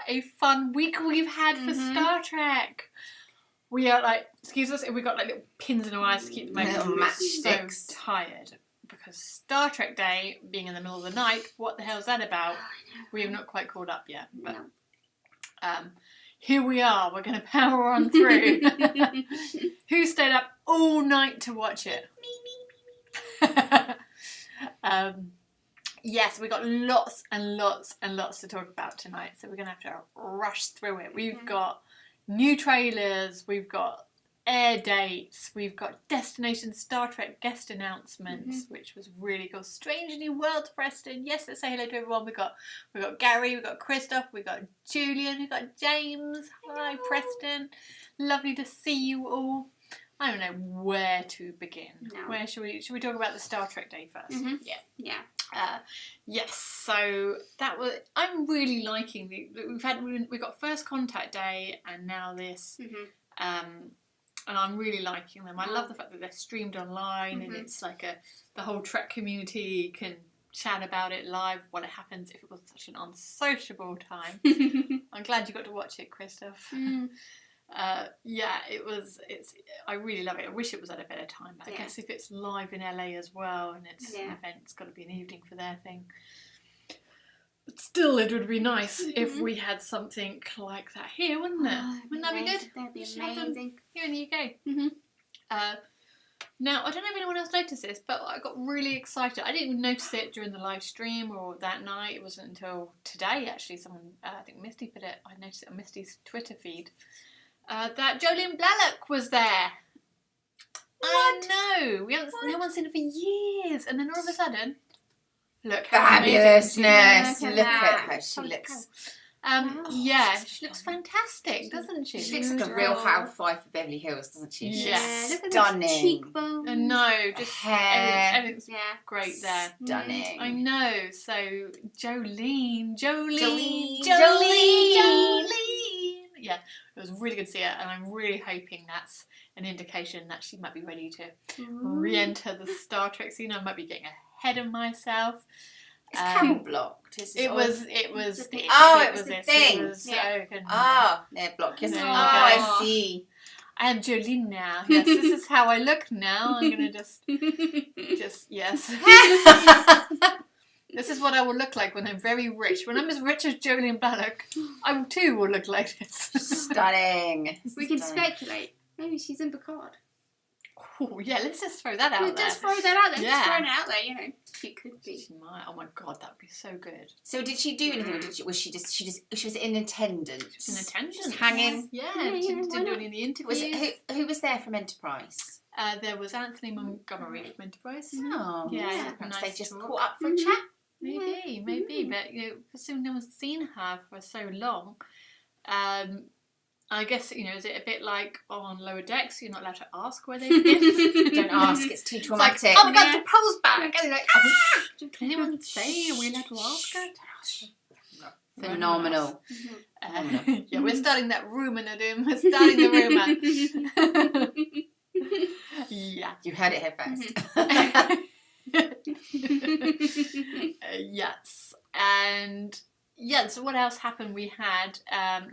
a fun week we've had for Star Trek. We are like, excuse us, we got like little pins in our eyes to keep the moment. Little matchsticks. So tired because Star Trek Day being in the middle of the night. What the hell's that about? We have not quite caught up yet, but here we are. We're going to power on through. Who stayed up all night to watch it? Yes, we got lots and lots and lots to talk about tonight, so we're going to have to rush through it. We've got new trailers, we've got air dates, we've got Destination Star Trek guest announcements, which was really cool. Strange New World, Preston. Yes, let's say hello to everyone. We got Gary, we got Christoph, we got Julian, we got James. Hi, Preston. Lovely to see you all. I don't know where to begin. No. Where should we talk about the Star Trek Day first? Yeah. Yes. So that was. I'm really liking we got First Contact Day and now this, and I'm really liking them. I love the fact that they're streamed online and it's like the whole Trek community can chat about it live. What happens if it was such an unsociable time? I'm glad you got to watch it, Christoph. I really love it. I wish it was at a better time, but I guess if it's live in LA as well and it's an event, it's got to be an evening for their thing. But still, it would be nice if we had something like that here, wouldn't it? Wouldn't that be good? That'd be amazing. Here in the UK. Now, I don't know if anyone else noticed this, but I got really excited. I didn't even notice it during the live stream or that night. It wasn't until today, actually. Someone, I think Misty put it. I noticed it on Misty's Twitter feed. That Jolene Blalock was there. What? I know. No one's seen her for years, and then all of a sudden, look, fabulousness! Look at her. She looks. She looks fantastic, doesn't she? She looks like a real housewife of Beverly Hills, doesn't she? Yeah, stunning. Cheekbones. No, just hair. Everything's great there. Stunning. I know. So Jolene. Yeah, it was really good to see her, and I'm really hoping that's an indication that she might be ready to re-enter the Star Trek scene. I might be getting ahead of myself. It's camel blocked. It was the thing. It was they're blocked. Yes. I see. I am Jolene now. Yes, this is how I look now. I'm gonna just yes. This is what I will look like when I'm very rich. When I'm as rich as Jolene Blalock, I too will look like this. Stunning. We can speculate. Maybe she's in Picard. Oh, yeah, let's just throw that out there. Just throw that out there. Just throwing it out there, you know. She could be. She might. Oh my God, that would be so good. So did she do anything? Or was she was in attendance? She was in attendance. Just hanging. Yeah, she didn't do any of the interviews. Who was there from Enterprise? There was Anthony Montgomery from Enterprise. Oh, yeah. Perhaps Nice they just talk. caught up for a chat. Maybe, but assuming no one's seen her for so long, I guess is it a bit like on Lower Decks? You're not allowed to ask where they've been. Don't ask; it's too traumatic. It's like, oh my God, the pole's back! And like, can anyone say? Are we allowed to ask her? Phenomenal. Yeah, we're starting that rumour, Nadim. We're starting the rumour. Yeah, you heard it here first. Yes, and so what else happened? We had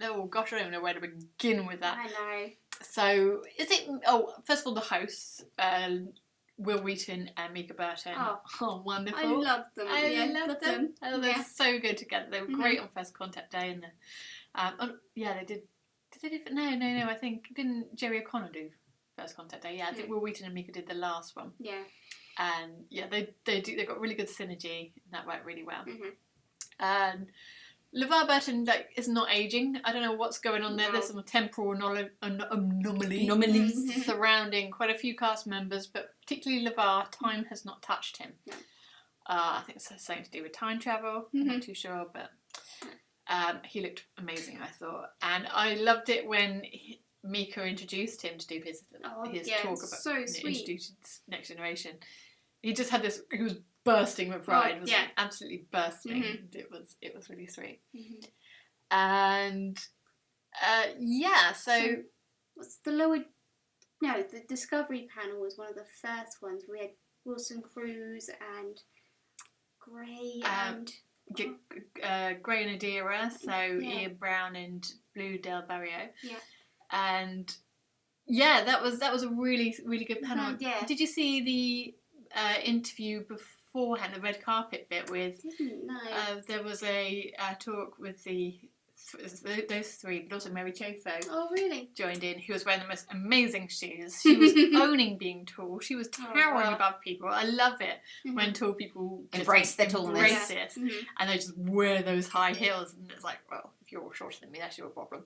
oh gosh, I don't know where to begin with that. I know. So first of all, the hosts, Will Wheaton and Mika Burton. Oh, wonderful. I love them. I love them. Oh, they're so good together. They were great on First Contact Day, and they did they do? No, I think didn't Jerry O'Connor do First Contact Day? Yeah, I think Will Wheaton and Mika did the last one. Yeah. And they've got really good synergy, and that worked really well. And LeVar Burton is not aging. I don't know what's going on there. No. There's some temporal anomalies surrounding quite a few cast members, but particularly LeVar, time has not touched him. No. I think it's something to do with time travel. I'm not too sure, but he looked amazing, I thought. And I loved it when Mika introduced him to do his talk about introducing Next Generation. He just had this. He was bursting with pride. Absolutely bursting. It was really sweet. And so what's the lower? No, the Discovery panel was one of the first ones. We had Wilson Cruz and Gray and Grenadiera, so Yeah. Ian Brown and Blue Del Barrio. Yeah. And yeah, that was a really, really good panel. Yeah. Did you see the interview beforehand, the red carpet bit with? Didn't know. There was a talk with those three, but also Mary Chafo Oh, really? joined in, who was wearing the most amazing shoes. She was owning being tall. She was towering wow. above people. I love it Mhm. when tall people just Embrace their tallness. embrace it, Mhm. and they just wear those high heels, and it's like, well, if you're shorter than me, that's your problem.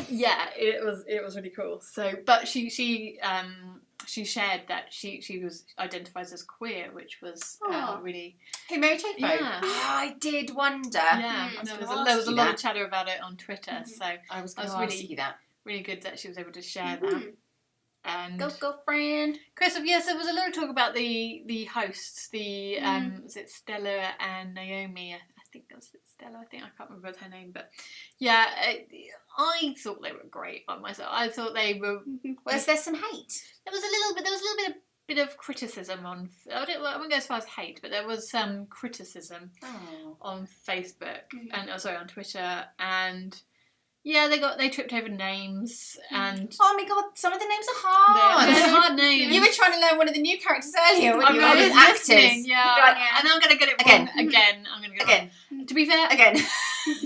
Yeah, it was really cool. So, but she shared that she was identifies as queer, which was Oh. really Who, Mary Chafo? Yeah. Oh, I did wonder. yeah. I was There gonna was ask a you lot that. of chatter about it on Twitter, so I was going I to was ask really- you that. really good that she was able to share that. Mhm. And Go, friend. Christoph, yes, there was a lot of talk about the hosts, the Mm. was it Stella and Naomi? I think it was Stella. I can't remember her name, but yeah, I thought they were great on myself. I thought they were. Was there some hate? There was a little bit of criticism on. I wouldn't go as far as hate, but there was some criticism Oh. on Facebook Mhm. and on Twitter, and yeah, they tripped over names and. Oh my god, some of the names are hard. They're hard names. You were trying to learn one of the new characters earlier when I'm you not were with listening, actors. yeah. You're like, And I'm going to get it Again. wrong again. I'm going to get it Again, wrong. To be fair, again.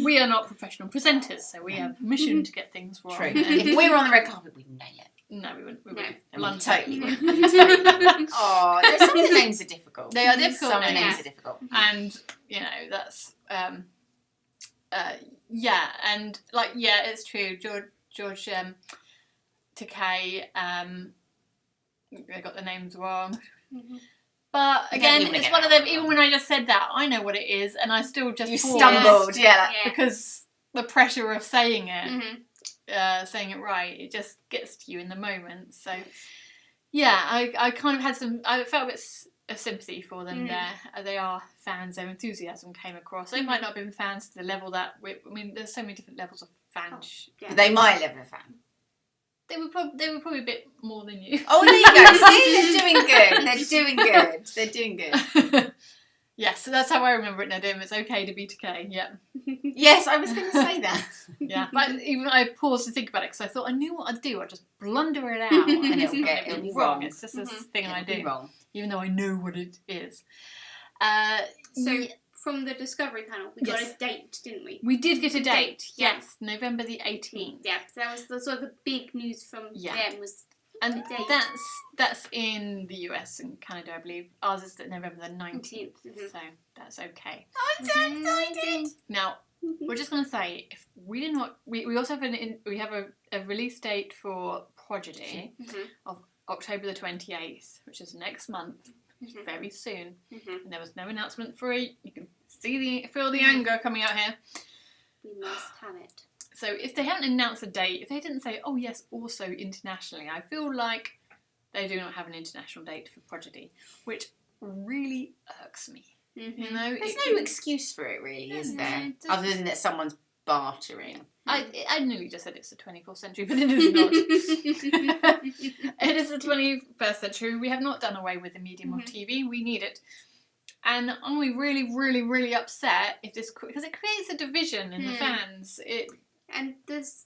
we are not professional presenters, so we have permission to get things wrong. True. And If we were on the red carpet, we'd nail it. no, we wouldn't. We No. wouldn't. I mean, Blunt. totally. Totally. Oh, some of the names are difficult. They are difficult Some of the names. names are difficult. And you know that's yeah, and like yeah, it's true. George Takei, I got the names wrong. Mhm. But You again, don't even it's get one of that them. wrong. Even when I just said that, I know what it is, and I still just You paused stumbled, yeah. Yeah. because the pressure of saying it. Mhm. Saying it right, it just gets to you in the moment. So, yeah, I kind of had I felt a bit of sympathy for them Mm. there. They are fans, their enthusiasm came across. They might not have been fans to the level that, there's so many different levels of fans. Yeah. They my level of fan. They were probably a bit more than you. Oh, there you go. See, they're doing good. They're doing good. They're doing good. Yes, so that's how I remember it, Nadim. It's okay to be Takei, yeah. Yes, I was going to say that. Yeah, but even I paused to think about it because I thought I knew what I'd do. I'd just blunder it out and it'll be wrong. It's just this thing I It'll be do, wrong. even though I know what it is. So Yeah, from the Discovery panel, we got Yes. a date, didn't we? we did get a date. Yeah. Yes, November the 18th, Yeah, so that was the sort of the big news from Yeah. them was and A date. that's in the US and Canada, I believe. Ours is November the 19th, Mhm. so that's okay. I'm so excited. Now we're just going to say if we did not, we also have we have a release date for Prodigy Mhm. of October the 28th, which is next month, Mhm. very soon. Mhm. And there was no announcement for it. You can feel the anger coming out here. We must have it. So if they hadn't announced a date, if they didn't say, oh yes, also internationally, I feel like they do not have an international date for Prodigy, which really irks me. Mhm. You know, There's no excuse for it, really, is No, there? it doesn't. Other than that someone's bartering. I nearly just said it's the 24th century, but it is not. It is the 21st century. We have not done away with the medium of TV. We need it. And are we really, really, really upset if this, because it creates a division in the fans. And there's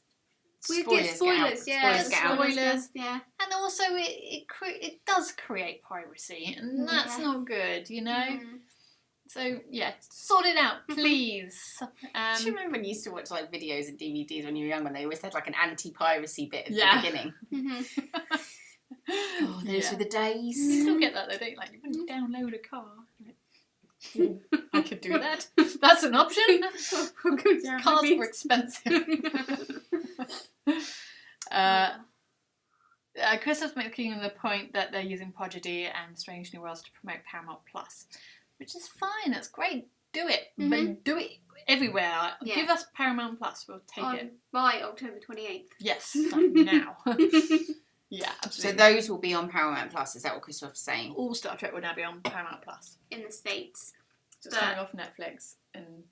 we Spoilers get spoilers, get out. yeah, Spoilers get out. Spoilers. yeah. And also, it does create piracy, and that's Yeah. not good, you know? Mhm. So, yeah, sort it out, please. Do you remember when you used to watch like videos and DVDs when you were young when they always had like an anti-piracy bit at Yeah. the beginning? Mhm. Oh, those Yeah. were the days. You still get that though, don't you? Like, you wouldn't download a car. Ooh, I could do that. That's an option. Cars were expensive. Chris was making the point that they're using Prodigy and Strange New Worlds to promote Paramount Plus, which is fine. That's great. Do it, but do it everywhere. Yeah. Give us Paramount Plus. We'll take it. By October 28th. Yes, like now. Yeah, So absolutely. those will be on Paramount Plus. Is that what Christopher's saying? All Star Trek will now be on Paramount Plus. In the States. Just coming off Netflix, and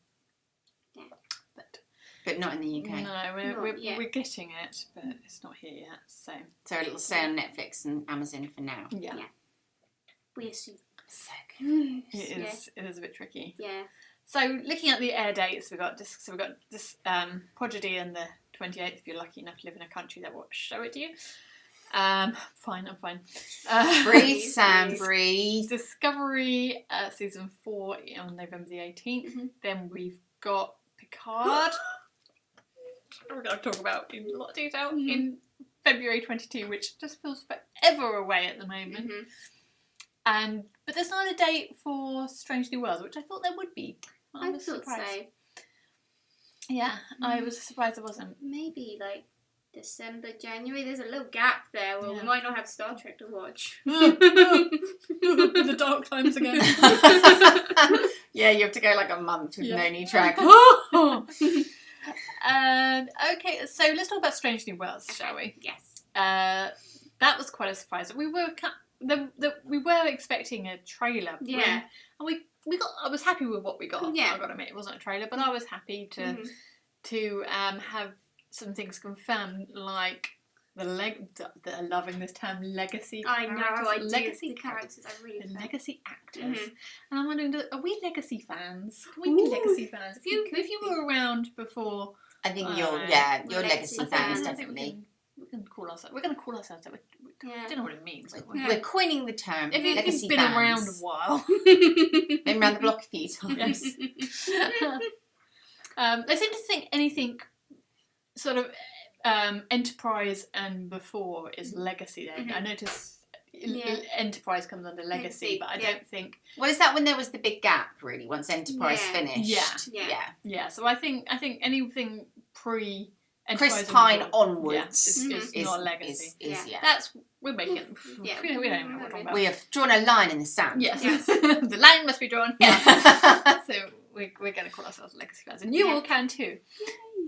Yeah. But not in the UK. no, Not yet. we're getting it, but it's not here yet. So So it'll stay on Netflix and Amazon for now. yeah. We assume. So good. It is a bit tricky. Yeah. So looking at the air dates, we've got this Prodigy on the 28th. If you're lucky enough to live in a country that will show it to you. Fine, I'm fine. Breathe, Sam, breathe. Discovery season 4 on November the 18th. Then we've got Picard. We're going to talk about in a lot of detail in February 22, which just feels forever away at the moment. But there's not a date for Strange New Worlds, which I thought there would be. I was thought surprised. so. Yeah, I was surprised there wasn't. Maybe like December, January. There's a little gap there where we might not have Star Trek to watch. The dark times again. Yeah, you have to go like a month with no new track. And okay, so let's talk about Strange New Worlds, shall we? Yes. That was quite a surprise. We were expecting a trailer. Yeah. And we got. I was happy with what we got. Yeah. I got to admit, it wasn't a trailer, but I was happy to have some things confirmed, like they're loving this term, legacy. I know. characters. Legacy characters. I really. The love legacy actors. And I'm wondering, are we legacy fans? Can we be legacy fans? If you were around before, I think we're you're legacy legacy fans, fans. definitely. we can call ourselves. We're going to call ourselves that. We don't know what it means. But We're coining the term if legacy you've been fans. around a while, Been around the block a few times. yes. They seem to think anything sort of Enterprise and before is legacy. Then I notice Enterprise comes under legacy, but I don't think. Well, is that when there was the big gap? Really, once Enterprise finished. Yeah. So I think anything pre. Chris Pine onwards is not a legacy. That's we're making. We don't even know what we're talking about. We have drawn a line in the sand. Yes. The line must be drawn. So we're going to call ourselves legacy fans, and you all can too.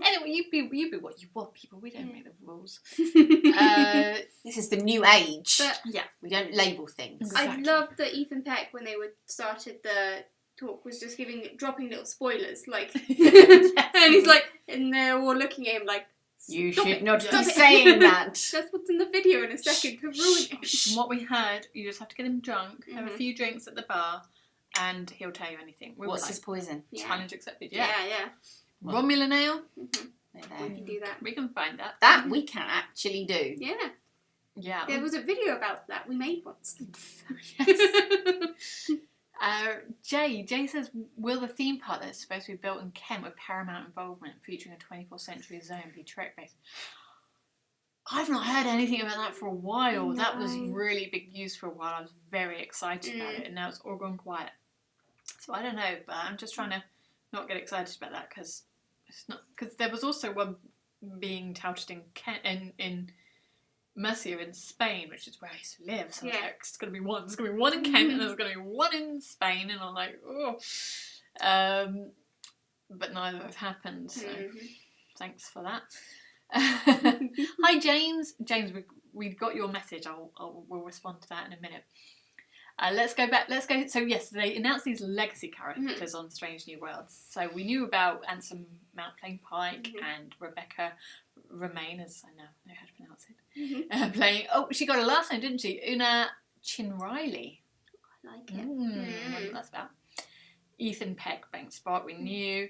Anyway, you be what you want, people. We don't make the rules. This is the new age. But we don't label things. Exactly. I loved that Ethan Peck, when they started the talk, was just dropping little spoilers, like, and he's like, and they're all looking at him like, you stop should it. not Stop be it. saying that. That's what's in the video in a second to ruin it. From what we heard, you just have to get him drunk, have a few drinks at the bar, and he'll tell you anything. What's his poison? Challenge accepted. Yeah. Romulan ale. We can do that. We can find that. That we can actually do. Yeah. There was a video about that we made once. Yes. Jay says, will the theme park that's supposed to be built in Kent with Paramount involvement featuring a 24th century zone be Trek based? I've not heard anything about that for a while. No. That was really big news for a while. I was very excited about it, and now it's all gone quiet. So I don't know, but I'm just trying to not get excited about that because there was also one being touted in Kent, in Murcia in Spain, which is where I used to live. So I was like, it's going to be one. There's going to be one in Kent and there's going to be one in Spain. And I'm like, oh. But neither have happened. So thanks for that. Hi, James. James, we got your message. We'll respond to that in a minute. Let's go back. So yes, they announced these legacy characters on Strange New Worlds. So we knew about Ansem Mount Plain Pike and Rebecca Romaine, as I know how to pronounce it, playing. Oh, she got a last name, didn't she? Una Chin-Riley. I like it. What that's about. Ethan Peck, Bank Spock, we knew,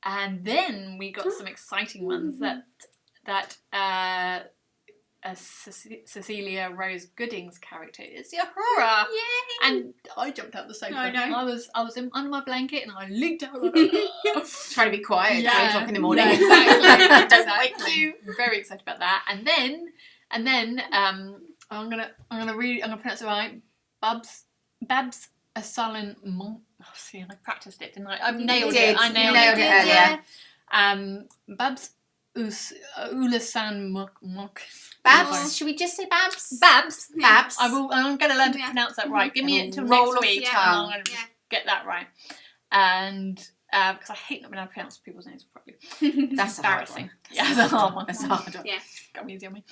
and then we got some exciting ones that Cecilia Rose Gooding's character is Uhura. Yay! And I jumped out the sofa. I know. I was under my blanket and I leaped out. Trying to be quiet at 3 o'clock in the morning. Yeah, exactly. Don't wake me. Very excited about that. And then I'm gonna pronounce it right. Babs Asalan Monk. Oh, see, I practiced it, didn't I? I nailed it. I nailed it earlier. Babs Ulasan Monk. Babs, should we just say Babs? Babs. Babs. I'm going to learn to pronounce that right. Give me it until roll next off week, the and tongue. I'm going to get that right. And because I hate not being able to pronounce people's names properly. That's embarrassing. Yeah, That's a hard one. That's a hard one. Yeah. Got me easy on me.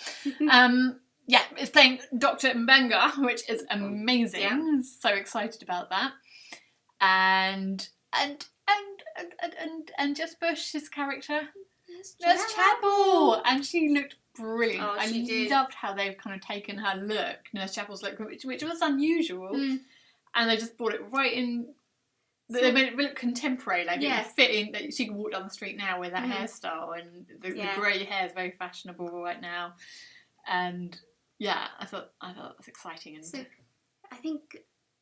It's playing Dr. Mbenga, which is amazing. Yeah. So excited about that. And Jess Bush's character, Nurse Chapel, and she looked brilliant. Oh, I she did. loved how they've kind of taken her look, Nurse Chapel's look, which was unusual. and they just brought it right in. They made it look contemporary, like it would fit in. Like she can walk down the street now with that hairstyle, and the grey hair is very fashionable right now. And yeah, I thought that's exciting. And so, I think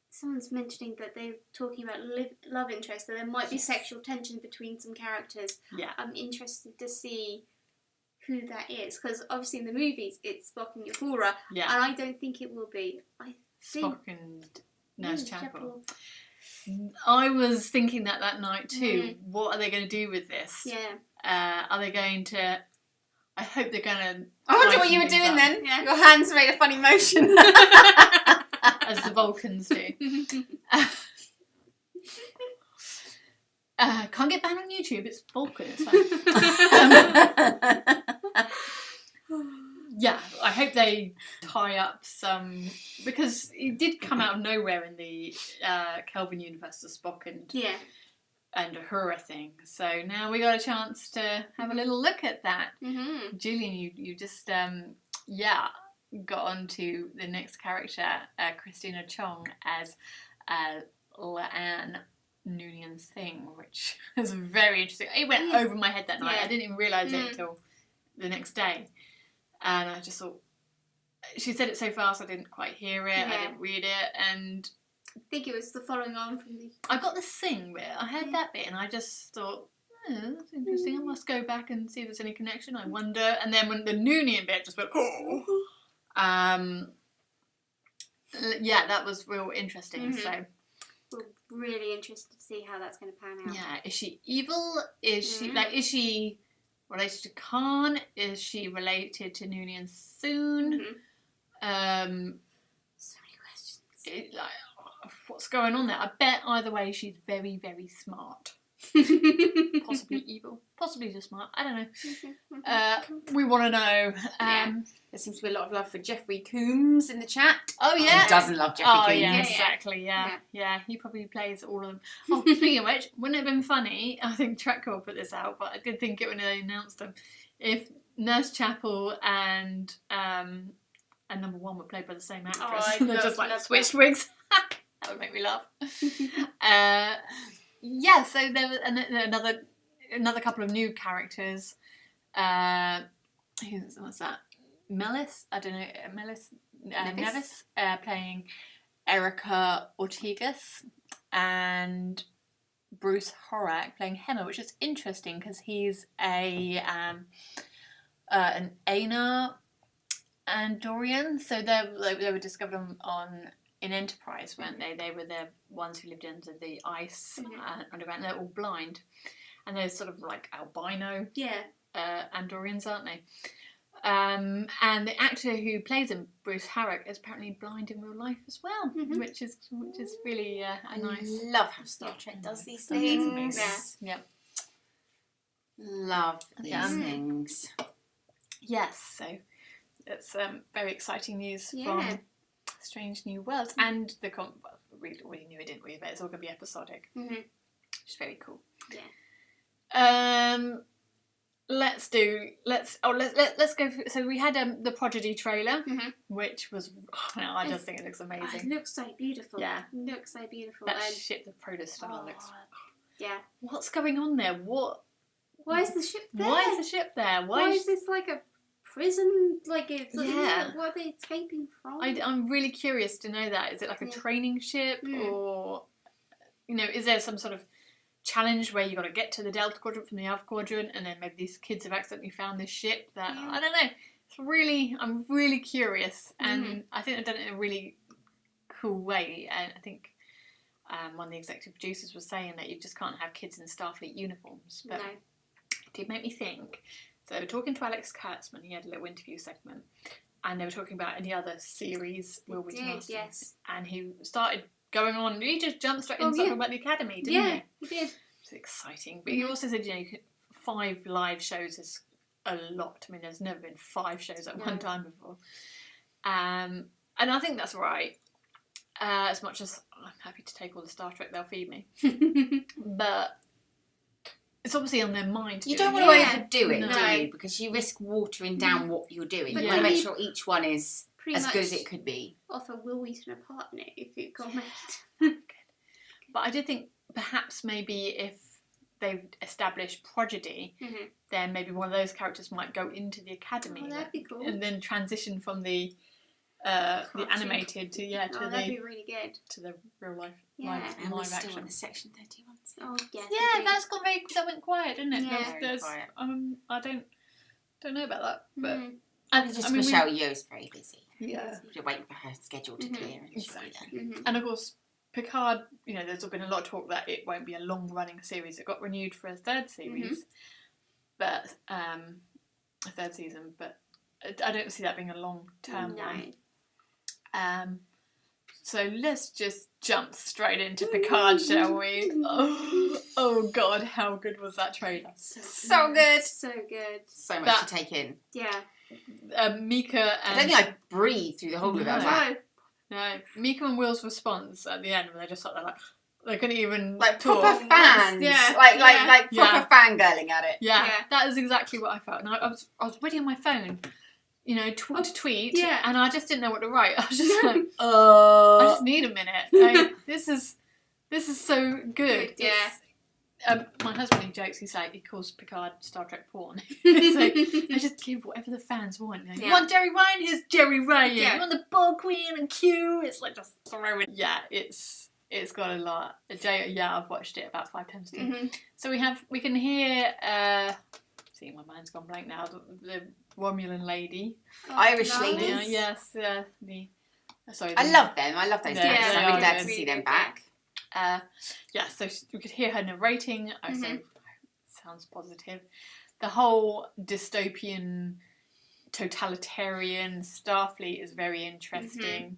someone's mentioning that they're talking about love interest, that there might be sexual tension between some characters. Yeah, I'm interested to see who that is, because obviously in the movies it's Spock and Uhura, and I don't think it will be. I think Spock and Nurse Chapel. I was thinking that night too. What are they going to do with this? Yeah. Are they going to? I hope they're going to. I wonder what you were doing then. Yeah. Your hands made a funny motion. As the Vulcans do. Can't get banned on YouTube. It's Vulcan. It's fine. Yeah, I hope they tie up some, because it did come out of nowhere in the Kelvin universe, the Spock and Uhura thing. So now we got a chance to have a little look at that. Mm-hmm. Julian, you just got on to the next character, Christina Chong as La'an Noonan's thing, which was very interesting. It went over my head that night. I didn't even realise it until the next day. And I just thought, she said it so fast I didn't quite hear it, I didn't read it, and I think it was the following on from the... I got the sing bit, I heard that bit, and I just thought, that's interesting, I must go back and see if there's any connection, I wonder. And then when the Noonian bit just went, that was real interesting, so... We're really interested to see how that's going to pan out. Yeah, is she evil? Is she related to Khan? Is she related to Noonian Soon? So many questions. What's going on there? I bet either way she's very, very smart. Possibly evil. Possibly just smart. I don't know. We want to know. There seems to be a lot of love for Jeffrey Combs in the chat. Oh, yeah. Who doesn't love Jeffrey Combs? Yeah, exactly. Yeah, he probably plays all of them. Oh, speaking of which, wouldn't it have been funny? I think Trekkie put this out, but I did think it when they announced them. If Nurse Chapel and number one were played by the same actress, and they're just like switched wigs. That would make me laugh. So there was another couple of new characters. What's that? Melis? I don't know. Nevis playing Erica Ortigas, and Bruce Horak playing Hemmer, which is interesting because he's an Aina Andorian. So they were discovered in Enterprise, weren't they? They were the ones who lived under the ice underground. They're all blind, and they're sort of like albino Andorians, aren't they? And the actor who plays him, Bruce Horak, is apparently blind in real life as well, which is really a nice. I love how Star Trek does these things. Yeah. Love these things. Yes, so it's very exciting news from Strange New Worlds, and we knew it, didn't we? But it's all going to be episodic, which is very cool. Yeah. Let's go. So we had the Prodigy trailer, which was. I just think it looks amazing. It looks so beautiful. Yeah, it looks so beautiful. That ship, the Protostar, looks. Yeah. What's going on there? Why is the ship there? Why is the ship there? Why is this like a prison? Like it's what are they escaping from? I'm really curious to know that. Is it like a training ship, or is there some sort of challenge where you got to get to the Delta Quadrant from the Alpha Quadrant, and then maybe these kids have accidentally found this ship that I don't know. I'm really curious, and I think they've done it in a really cool way. And I think one of the executive producers was saying that you just can't have kids in Starfleet uniforms, but it did make me think. So they were talking to Alex Kurtzman. He had a little interview segment, and they were talking about any other series. Yes. And he started going on. He just jumped straight into talking about the Academy, didn't he? He did. It's exciting. But he also said, 5 live shows is a lot. I mean, there's never been 5 shows at one time before. And I think that's right. As much as I'm happy to take all the Star Trek they'll feed me. But it's obviously on their mind. You don't want to overdo it, do you? Because you risk watering down what you're doing. You want to make sure each one is pretty as much good as it could be. offer Will Wheaton a partner if it got made. But I did think perhaps maybe if they've established Prodigy, Mhm. then maybe one of those characters might go into the academy Oh, that'd be cool. and then transition from the Cartoon. animated to that'd be really good. to the real life Yeah. And we're live still action. in the Section 31. Oh yeah. Yeah, that went quiet, didn't it? Yeah. Very quiet. I don't know about that, but Mhm. Just Michelle Yeoh's very busy. yeah. We're waiting for her schedule to Mhm. clear and she'll be Exactly. there. Mhm. And of course, Picard, there's been a lot of talk that it won't be a long-running series. It got renewed for a third series, but a third season. But I don't see that being a long-term one. So let's just jump straight into Picard, shall we? Oh God, how good was that trailer? So good. So good. So much That- to take in. Yeah. Mika I don't and think I breathed through the whole of it. I was like, No. Mika and Will's response at the end when they just sat there like they couldn't even like talk. proper fans. Yeah. Like Yeah. proper fangirling at it. Yeah, Yeah. that is exactly what I felt. And I was ready on my phone, to tweet, yeah. and I just didn't know what to write. I was just like, I just need a minute. Like, this is so good. Yeah. My husband, he jokes, he calls Picard Star Trek porn. It's like, I just give whatever the fans want. You Yeah. want Jerry Ryan? Here's Jerry Ryan. Yeah. You want the Borg Queen and Q? It's like just throw it. Yeah, it's got a lot. I've watched it about 5 times too. Mhm. So we can hear. See, my mind's gone blank now. The Romulan lady. Irish Nice. lady. Yeah, yes. Sorry. I love them. I love those Yeah, characters. they I'm really are glad good. to see them back. So we could hear her narrating. I Mhm. so sounds positive. The whole dystopian, totalitarian Starfleet is very interesting.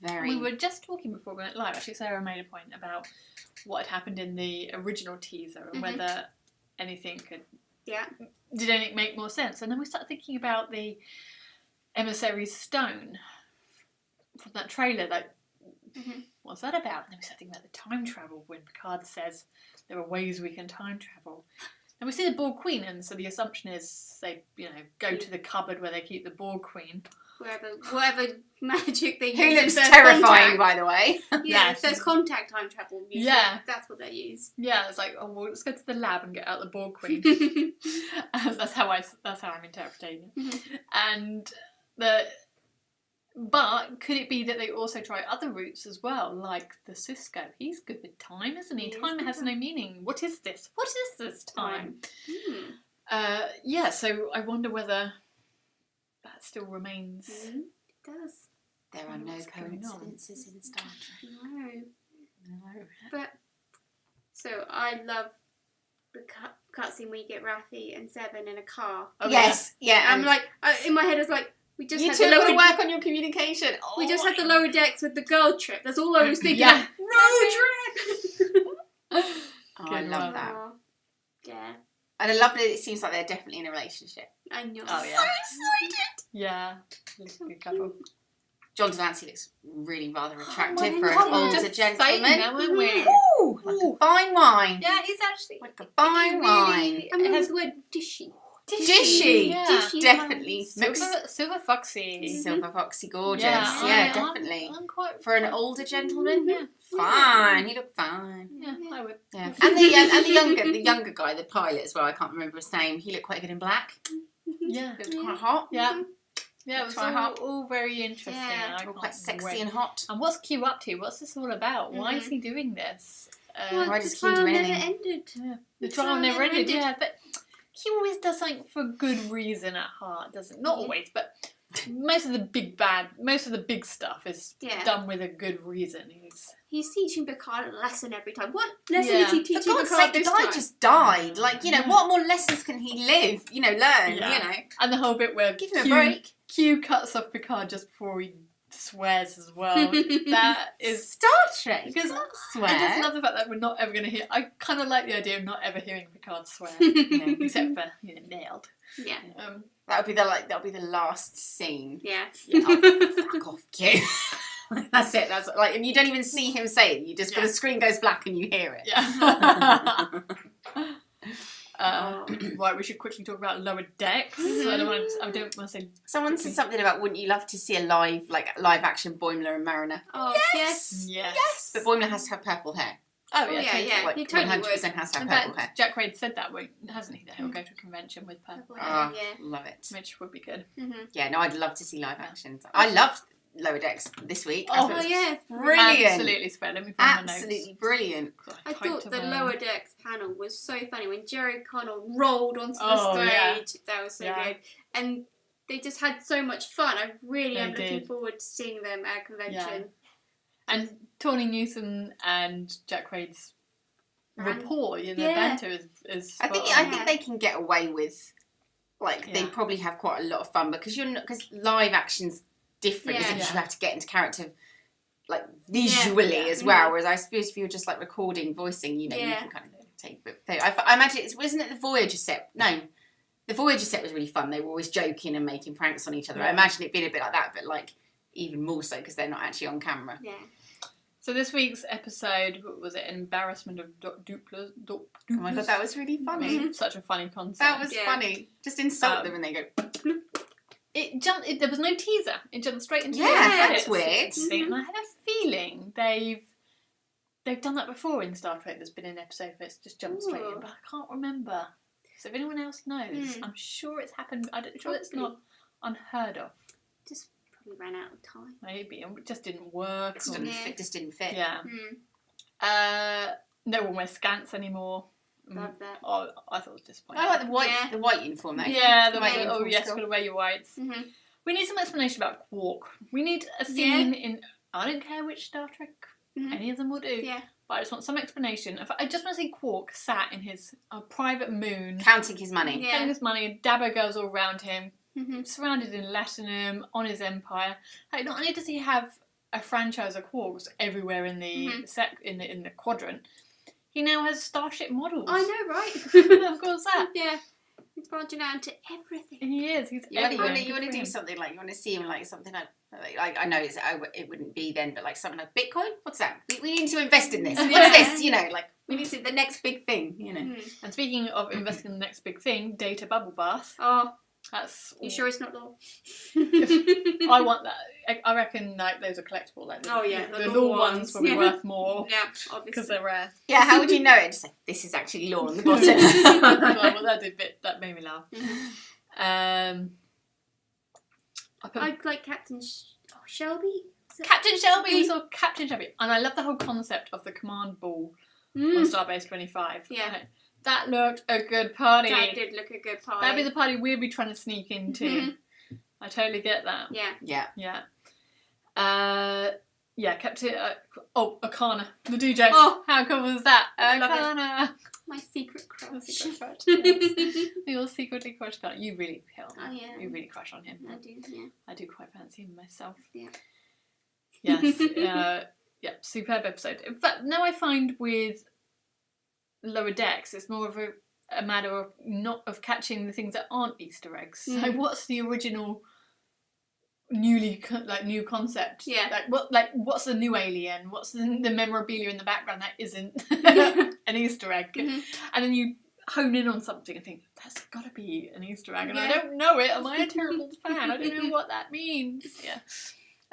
Very. We were just talking before we went live. Actually, Sarah made a point about what had happened in the original teaser and whether anything did anything make more sense. And then we started thinking about the emissary's stone from that trailer. Like, what's that about? And then we started thinking about the time travel when Picard says there are ways we can time travel. And we see the Borg Queen, and so the assumption is they, go to the cupboard where they keep the Borg Queen. Whatever magic they use. Who looks if there's terrifying, contact. by the way. Yeah, if there's contact time travel, usually that's what they use. Yeah, it's like, let's go to the lab and get out the Borg Queen. That's how I'm interpreting it. And but could it be that they also try other routes as well, like the Cisco? He's good with time, isn't he? He is Time good has with- no meaning. What is this? What is this time? Mm. So I wonder whether that still remains. It does. There are no What's going on? coincidences in Star Trek. No. But so I love the cutscene where you get Raffi and Seven in a car. Oh, Yes, yeah. I'm like, in my head, I was like, we just you had two the got to lower. work on your communication. We just had the lower decks with the girl trip. That's all I was thinking. Yeah. Road trip. Oh, I Good love one. that. Aw. Yeah, And I love that it seems like they're definitely in a relationship. I know. Oh, yeah. So excited. Yeah, it's a good couple. John Delancey looks really rather my attractive for an God, older just saying that, gentleman. weren't we? Ooh, like a fine wine. Yeah, he's actually Like a fine wine. I mean, It has- it's the word dishy. Dishy. Yeah. Dishy Definitely. wines. Silver Foxy. Silver foxy gorgeous. Yeah, Yeah, I'm- definitely. I'm quite For an older gentleman, Yeah. fine. He looked fine. Yeah, I would. Yeah, and the younger guy, the pilot as well. I can't remember his name. He looked quite good in black. Yeah. Looked quite hot. Yeah. Yeah, it was Try hard. all very interesting. Yeah. and I All quite can't sexy wait. and hot. And what's Q up to? What's this all about? Why is he doing this? Well, Why the does Q do trial never anything? ended. Yeah. The The trial trial never never ended. ended. Yeah, but Q always does something for good reason at heart, doesn't? Not always, but most of the big stuff is Yeah. done with a good reason. He's teaching Picard a lesson every time. What lesson Yeah. is he For teaching God's Picard sake, the this guy time? just died. Like, what more lessons can he live? Learn, Yeah. And the whole bit where Give him a break. Q cuts off Picard just before he swears as well. That is Star Trek. because Don't I just swear. love the fact that we're not ever going to hear. I kind of like the idea of not ever hearing Picard swear, Yeah. except for nailed. Yeah. That'll be the last scene. Yeah. Oh, fuck off, Q. That's it. That's like, and you don't even see him say it. You just the screen goes black and you hear it. Yeah. Right, we should quickly talk about Lower Decks. I don't want to say. Someone said something about, wouldn't you love to see a live action Boimler and Mariner? Oh, yes. Yes. But Boimler has to have purple hair. Oh yeah, totally. yeah. Like, He totally 100% has to have In purple fact, hair. Jack Quaid said that, hasn't he? That he'll go to a convention with purple hair, Oh, Yeah. love it. which would be good. Yeah, no, I'd love to see live actions. I loved Lower Decks this week. I Oh, thought it was yeah. brilliant. Absolutely spread. Let me find my Absolutely notes. brilliant. I thought the Lower Decks panel was so funny when Jerry Connell rolled onto the Oh, stage. yeah. That was so Yeah. good. And they just had so much fun. I really am They looking did. forward to seeing them at a convention. And Tawny Newsom and Jack Quaid's rapport, their banter is I spot think on. they can get away with, they probably have quite a lot of fun because live action's different, isn't it? Yeah. You have to get into character, like visually as well. Whereas I suppose if you're just like recording, voicing, you can kind of take. But I imagine wasn't it the Voyager set? No, the Voyager set was really fun. They were always joking and making pranks on each other. Yeah. I imagine it being a bit like that, but like even more so because they're not actually on camera. Yeah. So this week's episode, was it Embarrassment of Dooplers? Oh my god, that was really funny. Such a funny concept. That was funny. Just insult them and they go. It jumped. There was no teaser. It jumped straight into the that's credits. weird. And I have a feeling they've done that before in Star Trek. There's been an episode where it's just jumped straight in, but I can't remember. So if anyone else knows, I'm sure it's happened. I'm sure it's not unheard of. Just probably ran out of time. Maybe it just didn't work. It just didn't fit. Yeah. No one wears scants anymore. Love that. Oh, I thought it was disappointing. I like the white uniform though. Yeah, white oh uniform's yes, cool. gotta wear your whites. Mm-hmm. We need some explanation about Quark. We need a scene in. I don't care which Star Trek any of them will do. Yeah. But I just want some explanation. I just want to see Quark sat in his private moon, Counting his money. Yeah. getting his money, Dabber girls all around him, Mm-hmm. surrounded in Latinum, on his empire. Like, not only does he have a franchise of Quarks everywhere in the in the quadrant, he now has starship models. I know, right? Of course, that. Yeah. He's branching out into everything. He is. He's You want everywhere. to do something like, you want to see him like something like I know it wouldn't be then, but like something like Bitcoin? What's that? We need to invest in this. What's this? Like, we need to, the next big thing, And speaking of investing in the next big thing, Data Bubble Bath. Oh, That's. you sure it's not law? I want that. I reckon like those are collectible. Like the law ones will be worth more. Yeah, obviously. Because they're rare. Yeah, how would you know it? Just like, this is actually law on the bottom. Well, that made me laugh. I like Captain Shelby. Captain Shelby. We saw Captain Shelby, and I love the whole concept of the command ball on Starbase 25. Yeah. That looked a good party. That did look a good party. That'd be the party we'd be trying to sneak into. I totally get that. Yeah. Yeah. Yeah. Captain. Akana, the DJ. Oh, how cool was that? love it. Akana. My secret crush. Secret crush. Yes. We all secretly crush Akana. You really feel. Oh, yeah. You really crush on him. I do, yeah. I do quite fancy him myself. Yeah. Yes. Yeah. Superb episode. In fact, now I find with Lower Decks, it's more of a matter of not of catching the things that aren't Easter eggs. So what's the original new concept? Yeah. What's the new alien? What's the memorabilia in the background that isn't an Easter egg? And then you hone in on something and think, that's got to be an Easter egg, and I don't know it. Am I a terrible fan? I don't know what that means. Yeah.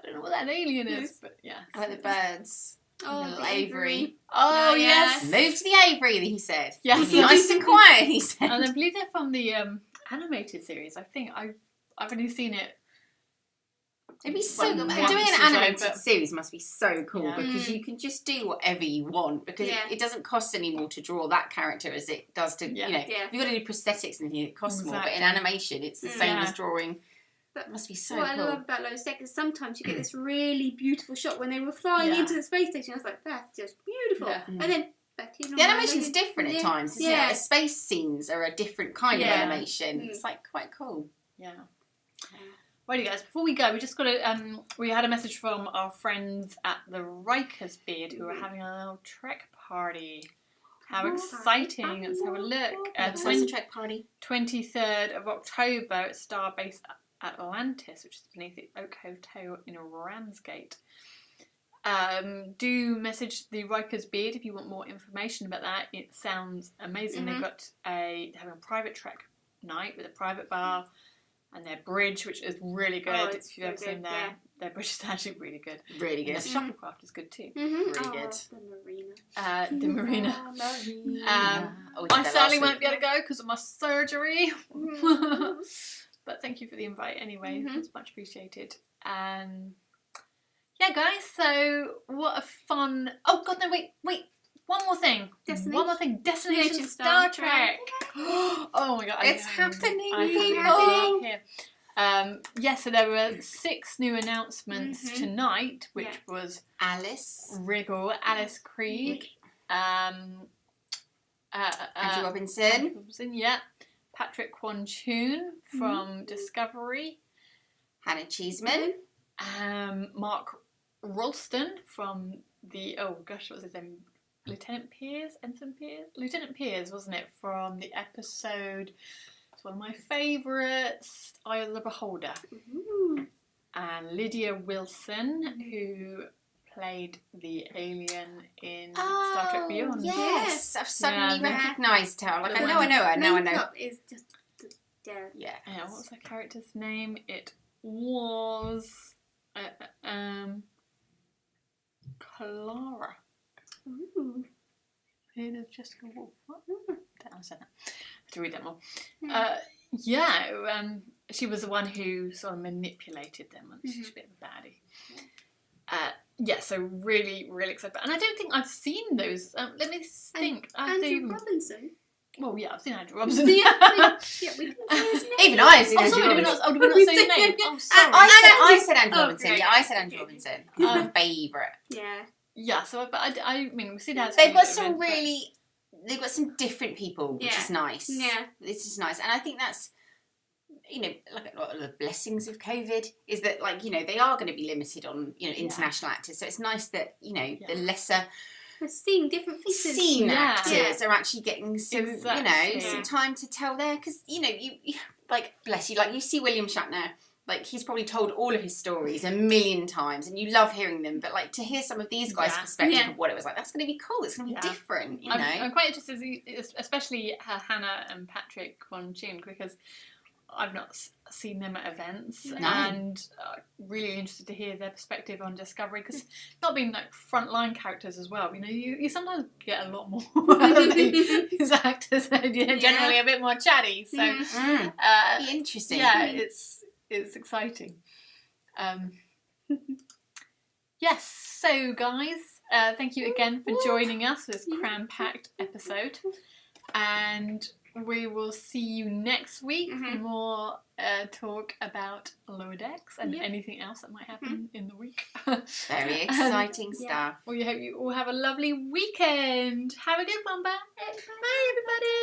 I don't know what that alien is, but yeah. I like the birds. Oh, the little the aviary. Oh, Oh, yes. Move to the aviary, he said. Yes. Nice and quiet, he said. And I believe they're from the animated series. I think I've only seen it. It'd be so good. once Doing or an so, animated but- series must be so cool Yeah. because you can just do whatever you want because it doesn't cost any more to draw that character as it does to, Yeah. if you've got to do prosthetics and anything, it costs more. But in Exactly. animation, it's the same as drawing. But it must be so what cool. I love about Lower Decks is sometimes you get this really beautiful shot when they were flying into the space station. I was like, that's just beautiful. Yeah. And then back to The animation's different at times, isn't Yeah. it? The space scenes are a different kind of animation. It's like quite cool. Yeah. Righty guys, before we go, we just got to, we had a message from our friends at the Rikers Beard who are having a little Trek party. How exciting. Let's have a look. What's the Trek party? 23rd of October at Starbase Atlantis, which is beneath the Oak Hotel in Ramsgate. Do message the Riker's Beard if you want more information about that. It sounds amazing. They've got they're having a private Trek night with a private bar and their bridge, which is really good. If you've ever seen their bridge is actually really good. Really good. And the shuttlecraft is good too. Really good. The marina. The marina. I sadly won't be able to go because of my surgery. But thank you for the invite anyway. It's much appreciated. And yeah, guys, so what a fun... Oh, God, no, wait. One more thing. Destination Star Trek. Oh, my God. It's happening, people. So there were 6 new announcements tonight, which was Alice Krieg, Andrew Robinson, Patrick Kwon-Chun from Discovery, Hannah Cheeseman, Mark Ralston from the what's his name? Lieutenant Piers, wasn't it? From the episode, it's one of my favourites, Eye of the Beholder. And Lydia Wilson, who played the alien in Star Trek Beyond. Yes, I've suddenly recognised her. Like, I know her. Now I know. Is just Yeah, what was her character's name? It was Clara. Who does Jessica Wolf? What? Don't understand that. I have to read that more. She was the one who sort of manipulated them. She's a bit of a baddie. So really, really excited. And I don't think I've seen those. Let me think. Andrew Robinson. Well, yeah, I've seen Andrew Robinson. We can say his name. Even I've seen Andrew Sorry, Robinson. did we not say his name? Oh, sorry. I said Andrew Robinson. Great. Yeah, I said Andrew Robinson. He's my favourite. Yeah. Yeah, so I mean, we've seen that. They've got some different people, which is nice. Yeah. This is nice. And I think that's, like a lot of the blessings of COVID is that, they are going to be limited on, international actors. So it's nice that, the lesser... We're seeing different faces. Actors are actually getting some, some time to tell there. Because, you bless you, you see William Shatner... he's probably told all of his stories a million times and you love hearing them, but to hear some of these guys' perspective of what it was like, that's going to be cool. It's going to be different, I'm quite interested, especially Hannah and Patrick Kwon-Chun, because I've not seen them at events and really interested to hear their perspective on Discovery, because not being frontline characters as well, you sometimes get a lot more of these actors generally a bit more chatty, so be interesting. It's exciting. Yes, so guys, thank you again for joining us for this cram-packed episode. And we will see you next week for more talk about Lower Decks and anything else that might happen in the week. Very exciting stuff. Well, we hope you all have a lovely weekend. Have a good one. Bye. Bye, everybody.